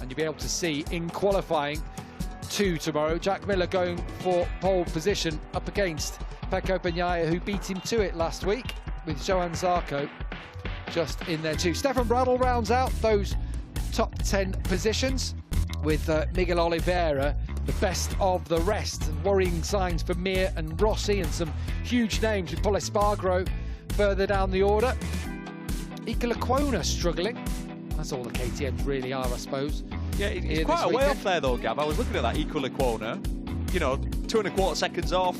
and you'll be able to see in qualifying 2 tomorrow, Jack Miller going for pole position up against Pecco Bagnaia, who beat him to it last week, with Johan Zarco just in there too. Stefan Bradl rounds out those top 10 positions with Miguel Oliveira the best of the rest. And worrying signs for Mir and Rossi, and some huge names with Pol Espargaro further down the order. Equilacquona struggling. That's all the KTMs really are, I suppose. Yeah, it's quite a way off there though, Gav. I was looking at that Equilacquona. You know, 2.25 seconds off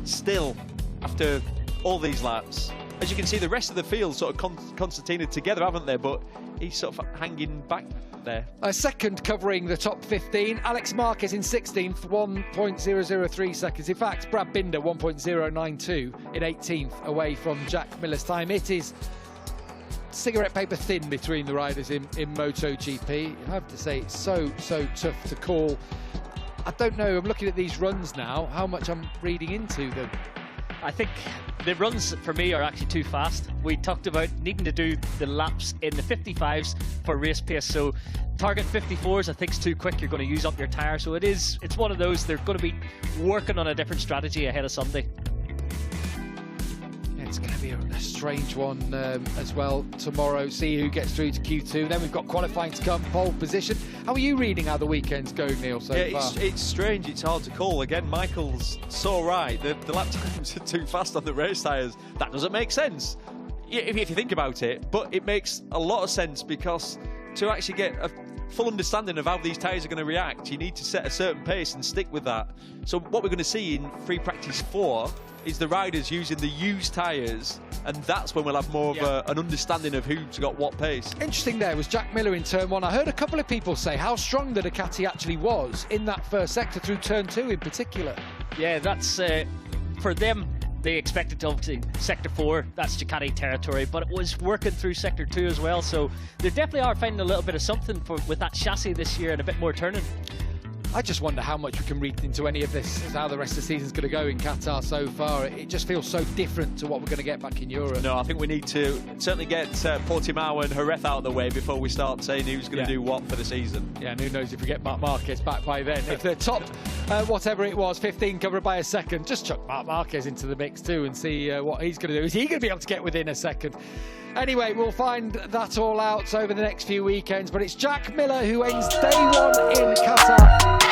still after all these laps. As you can see, the rest of the field sort of concertinaed together, haven't they? But he's sort of hanging back there. A second covering the top 15. Alex Marquez in 16th, 1.003 seconds. In fact, Brad Binder, 1.092 in 18th, away from Jack Miller's time. It is cigarette paper thin between the riders in MotoGP. I have to say, it's so tough to call. I don't know, I'm looking at these runs now, how much I'm reading into them. I think the runs for me are actually too fast. We talked about needing to do the laps in the 55s for race pace, so target 54s I think is too quick. You're going to use up your tyre, so it's one of those. They're going to be working on a different strategy ahead of Sunday. It's going to be a strange one as well tomorrow. See who gets through to Q2. Then we've got qualifying to come, pole position. How are you reading how the weekend's going, Neil, so far? It's strange. It's hard to call. Again, Michael's so right. The lap times are too fast on the race tyres. That doesn't make sense if you think about it. But it makes a lot of sense, because to actually get a full understanding of how these tyres are going to react, you need to set a certain pace and stick with that. So what we're going to see in free practice 4 is the riders using the used tyres, and that's when we'll have more of an understanding of who's got what pace. Interesting there was Jack Miller in turn 1. I heard a couple of people say how strong the Ducati actually was in that first sector, through turn 2 in particular. Yeah, that's for them. They expected to obviously sector 4, that's Ducati territory, but it was working through sector 2 as well, so they definitely are finding a little bit of something with that chassis this year and a bit more turning. I just wonder how much we can read into any of this, how the rest of the season's going to go in Qatar so far. It just feels so different to what we're going to get back in Europe. No, I think we need to certainly get Portimao and Jerez out of the way before we start saying who's going to do what for the season. Yeah, and who knows if we get Marc Marquez back by then. If the top, whatever it was, 15 covered by a second, just chuck Marc Marquez into the mix too and see what he's going to do. Is he going to be able to get within a second? Anyway, we'll find that all out over the next few weekends, but it's Jack Miller who ends day 1 in Qatar.